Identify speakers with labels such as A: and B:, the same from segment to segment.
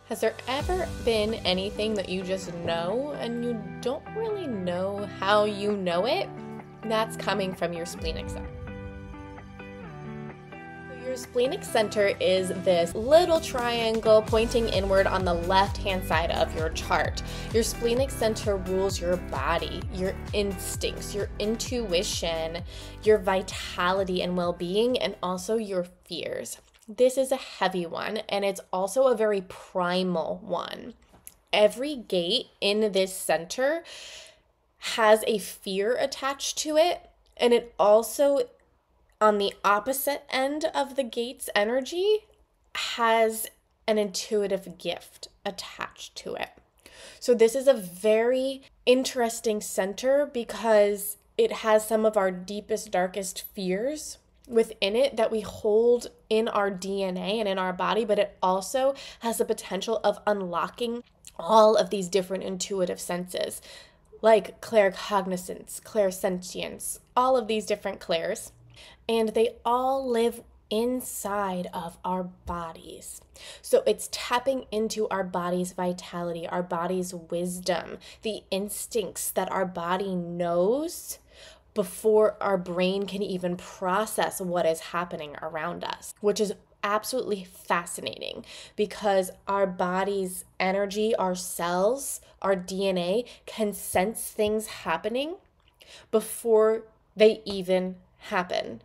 A: Has there ever been anything that you just know and you don't really know how you know it? That's coming from your splenic center. Your splenic center is this little triangle pointing inward on the left-hand side of your chart. Your splenic center rules your body, your instincts, your intuition, your vitality and well-being, and also your fears. This is a heavy one, and it's also a very primal one. Every gate in this center has a fear attached to it, and it also, on the opposite end of the gate's energy, has an intuitive gift attached to it. So this is a very interesting center because it has some of our deepest, darkest fears within it that we hold in our DNA and in our body, but it also has the potential of unlocking all of these different intuitive senses, like claircognizance, clairsentience, all of these different clairs, and they all live inside of our bodies. So it's tapping into our body's vitality, our body's wisdom, the instincts that our body knows before our brain can even process what is happening around us, which is absolutely fascinating because our body's energy, our cells, our DNA can sense things happening before they even happen,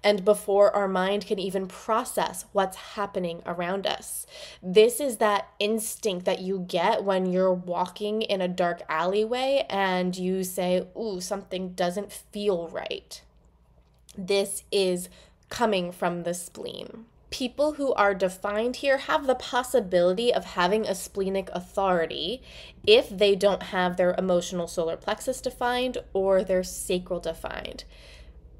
A: and before our mind can even process what's happening around us. This is that instinct that you get when you're walking in a dark alleyway and you say, ooh, something doesn't feel right. This is coming from the spleen. People who are defined here have the possibility of having a splenic authority if they don't have their emotional solar plexus defined or their sacral defined.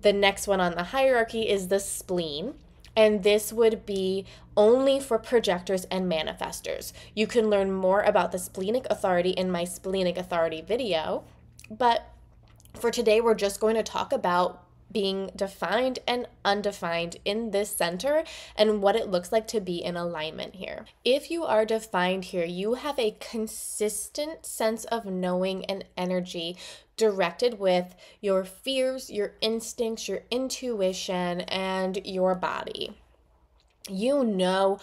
A: The next one on the hierarchy is the spleen, and this would be only for projectors and manifestors. You can learn more about the splenic authority in my splenic authority video, but for today we're just going to talk about being defined and undefined in this center and what it looks like to be in alignment here. If you are defined here, you have a consistent sense of knowing and energy directed with your fears, your instincts, your intuition, and your body. You know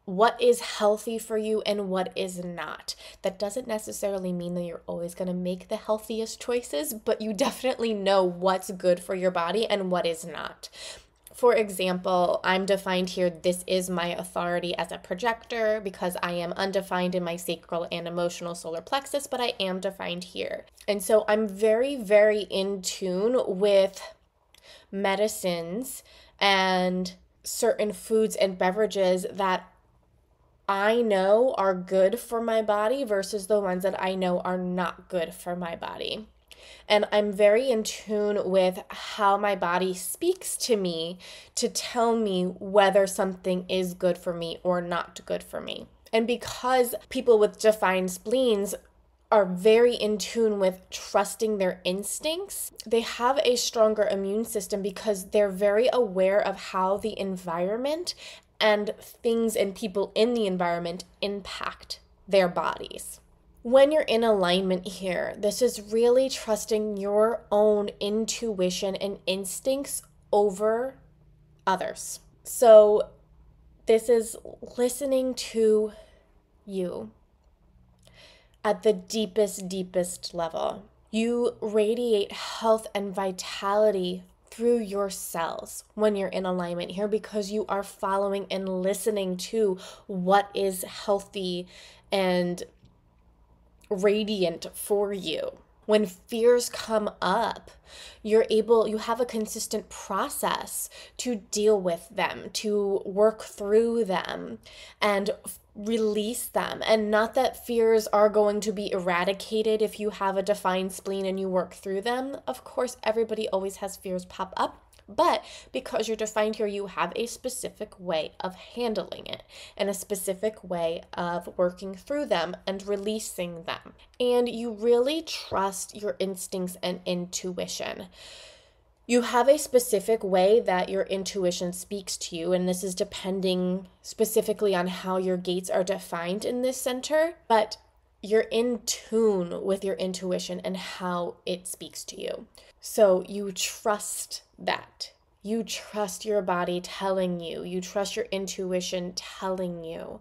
A: what is healthy for you and what is not. That doesn't necessarily mean that you're always going to make the healthiest choices, but you definitely know what's good for your body and what is not. For example, I'm defined here, this is my authority as a projector because I am undefined in my sacral and emotional solar plexus, but I am defined here. And so I'm very, very in tune with medicines and certain foods and beverages that I know are good for my body versus the ones that I know are not good for my body. And I'm very in tune with how my body speaks to me to tell me whether something is good for me or not good for me. And because people with defined spleens are very in tune with trusting their instincts, they have a stronger immune system because they're very aware of how the environment and things and people in the environment impact their bodies. When you're in alignment here, this is really trusting your own intuition and instincts over others. So this is listening to you at the deepest, deepest level. You radiate health and vitality through your cells when you're in alignment here because you are following and listening to what is healthy and radiant for you. When fears come up, you have a consistent process to deal with them, to work through them and release them. And not that fears are going to be eradicated if you have a defined spleen and you work through them. Of course, everybody always has fears pop up. But because you're defined here, you have a specific way of handling it and a specific way of working through them and releasing them. And you really trust your instincts and intuition. You have a specific way that your intuition speaks to you, and this is depending specifically on how your gates are defined in this center, but you're in tune with your intuition and how it speaks to you. So you trust that. You trust your body telling you. You trust your intuition telling you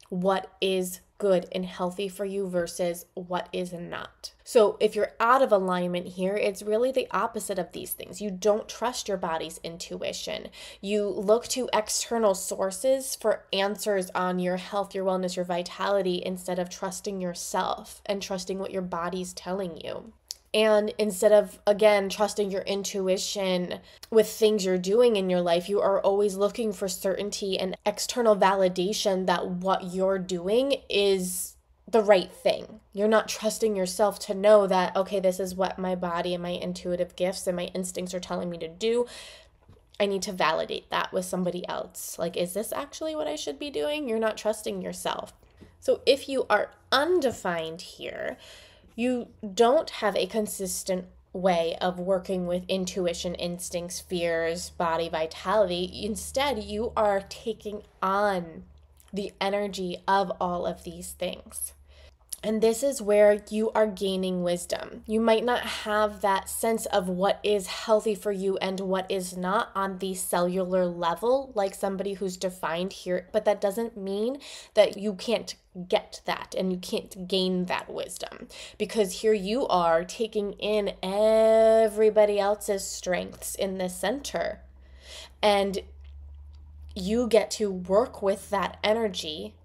A: what is good and healthy for you versus what is not. So if you're out of alignment here, it's really the opposite of these things. You don't trust your body's intuition. You look to external sources for answers on your health, your wellness, your vitality, instead of trusting yourself and trusting what your body's telling you. And instead of, again, trusting your intuition with things you're doing in your life, you are always looking for certainty and external validation that what you're doing is the right thing. You're not trusting yourself to know that, okay, this is what my body and my intuitive gifts and my instincts are telling me to do. I need to validate that with somebody else. Like, is this actually what I should be doing? You're not trusting yourself. So if you are undefined here, you don't have a consistent way of working with intuition, instincts, fears, body vitality. Instead, you are taking on the energy of all of these things. And this is where you are gaining wisdom. You might not have that sense of what is healthy for you and what is not on the cellular level, like somebody who's defined here, but that doesn't mean that you can't get that and you can't gain that wisdom, because here you are taking in everybody else's strengths in the center, and you get to work with that energy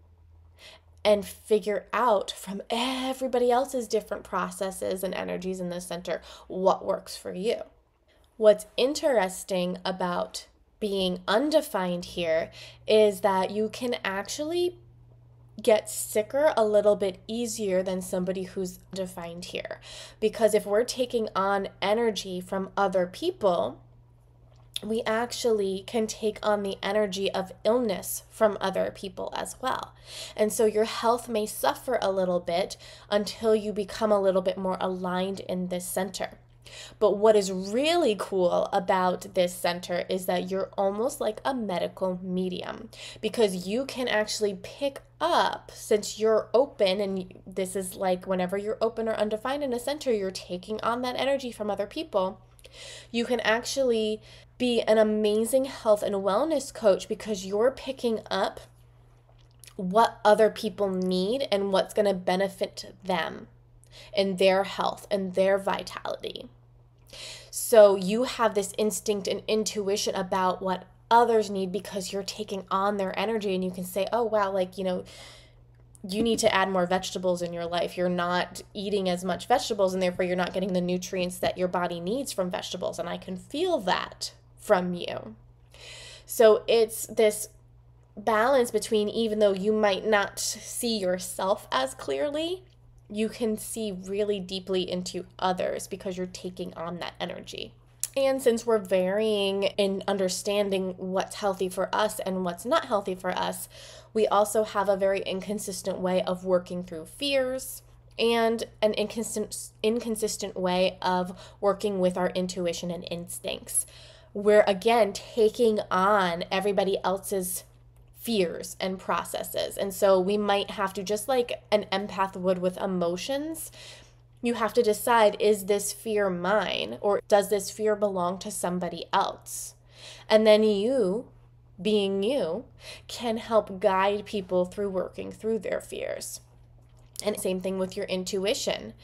A: and figure out from everybody else's different processes and energies in the center what works for you. What's interesting about being undefined here is that you can actually get sicker a little bit easier than somebody who's defined here. Because if we're taking on energy from other people, we actually can take on the energy of illness from other people as well. And so your health may suffer a little bit until you become a little bit more aligned in this center. But what is really cool about this center is that you're almost like a medical medium, because you can actually pick up, since you're open, and this is like whenever you're open or undefined in a center, you're taking on that energy from other people. You can actually be an amazing health and wellness coach because you're picking up what other people need and what's going to benefit them and their health and their vitality. So you have this instinct and intuition about what others need because you're taking on their energy, and you can say, oh, wow, like, you need to add more vegetables in your life. You're not eating as much vegetables, and therefore you're not getting the nutrients that your body needs from vegetables. And I can feel that from you. So it's this balance between, even though you might not see yourself as clearly, you can see really deeply into others because you're taking on that energy. And since we're varying in understanding what's healthy for us and what's not healthy for us, we also have a very inconsistent way of working through fears and an inconsistent way of working with our intuition and instincts. We're, again, taking on everybody else's fears and processes. And so we might have to, just like an empath would with emotions, you have to decide, is this fear mine, or does this fear belong to somebody else? And then you, being you, can help guide people through working through their fears. And same thing with your intuition.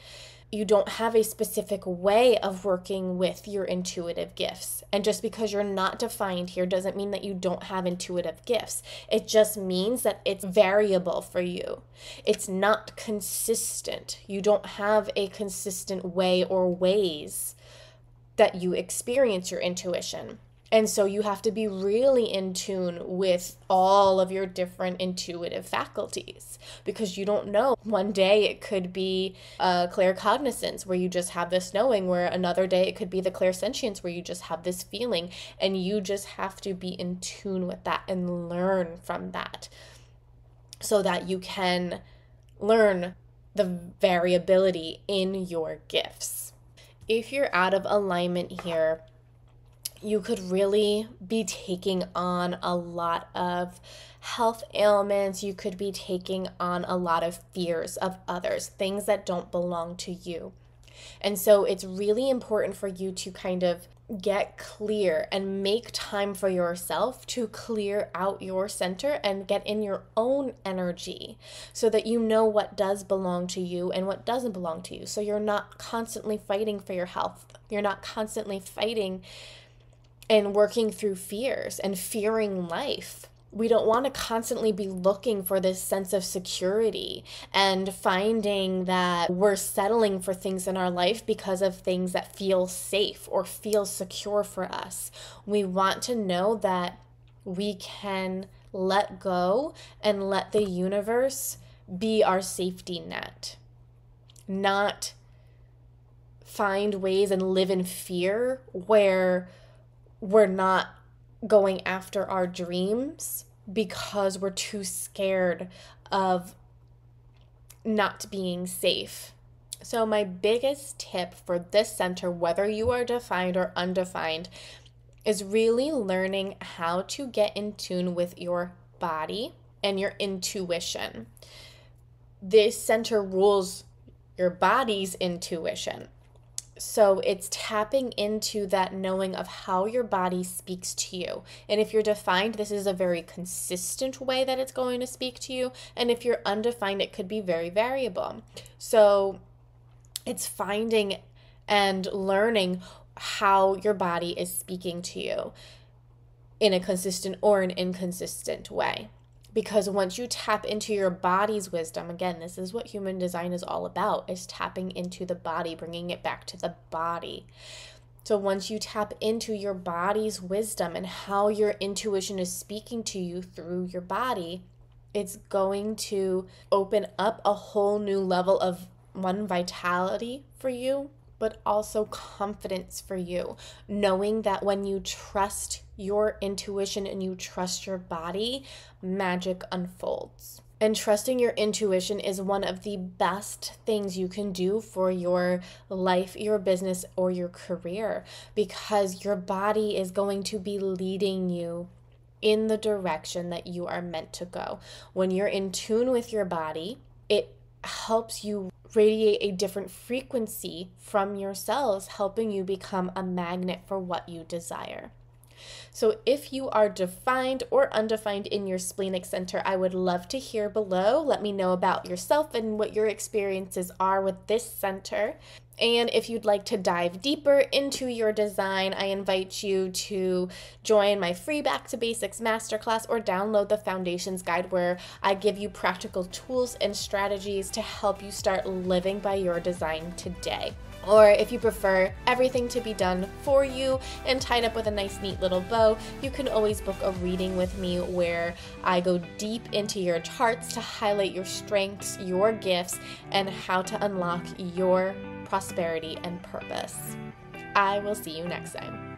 A: You don't have a specific way of working with your intuitive gifts. And just because you're not defined here doesn't mean that you don't have intuitive gifts. It just means that it's variable for you. It's not consistent. You don't have a consistent way or ways that you experience your intuition. And so you have to be really in tune with all of your different intuitive faculties, because you don't know. One day it could be claircognizance, where you just have this knowing, where another day it could be the clairsentience, where you just have this feeling, and you just have to be in tune with that and learn from that so that you can learn the variability in your gifts. If you're out of alignment here, you could really be taking on a lot of health ailments. You could be taking on a lot of fears of others, things that don't belong to you. And so it's really important for you to kind of get clear and make time for yourself to clear out your center and get in your own energy so that you know what does belong to you and what doesn't belong to you. So you're not constantly fighting for your health. You're not constantly fighting and working through fears and fearing life. We don't want to constantly be looking for this sense of security and finding that we're settling for things in our life because of things that feel safe or feel secure for us. We want to know that we can let go and let the universe be our safety net, not find ways and live in fear where we're not going after our dreams because we're too scared of not being safe. So my biggest tip for this center, whether you are defined or undefined, is really learning how to get in tune with your body and your intuition. This center rules your body's intuition. So it's tapping into that knowing of how your body speaks to you. And if you're defined, this is a very consistent way that it's going to speak to you. And if you're undefined, it could be very variable. So it's finding and learning how your body is speaking to you in a consistent or an inconsistent way. Because once you tap into your body's wisdom, again, this is what human design is all about, is tapping into the body, bringing it back to the body. So once you tap into your body's wisdom and how your intuition is speaking to you through your body, it's going to open up a whole new level of vitality for you, but also confidence for you, knowing that when you trust your intuition and you trust your body, magic unfolds. And trusting your intuition is one of the best things you can do for your life, your business, or your career, because your body is going to be leading you in the direction that you are meant to go. When you're in tune with your body, it helps you radiate a different frequency from your cells, helping you become a magnet for what you desire. So if you are defined or undefined in your splenic center, I would love to hear below. Let me know about yourself and what your experiences are with this center. And if you'd like to dive deeper into your design, I invite you to join my free Back to Basics Masterclass or download the Foundations Guide, where I give you practical tools and strategies to help you start living by your design today. Or if you prefer everything to be done for you and tied up with a nice neat little bow, you can always book a reading with me where I go deep into your charts to highlight your strengths, your gifts, and how to unlock your prosperity and purpose. I will see you next time.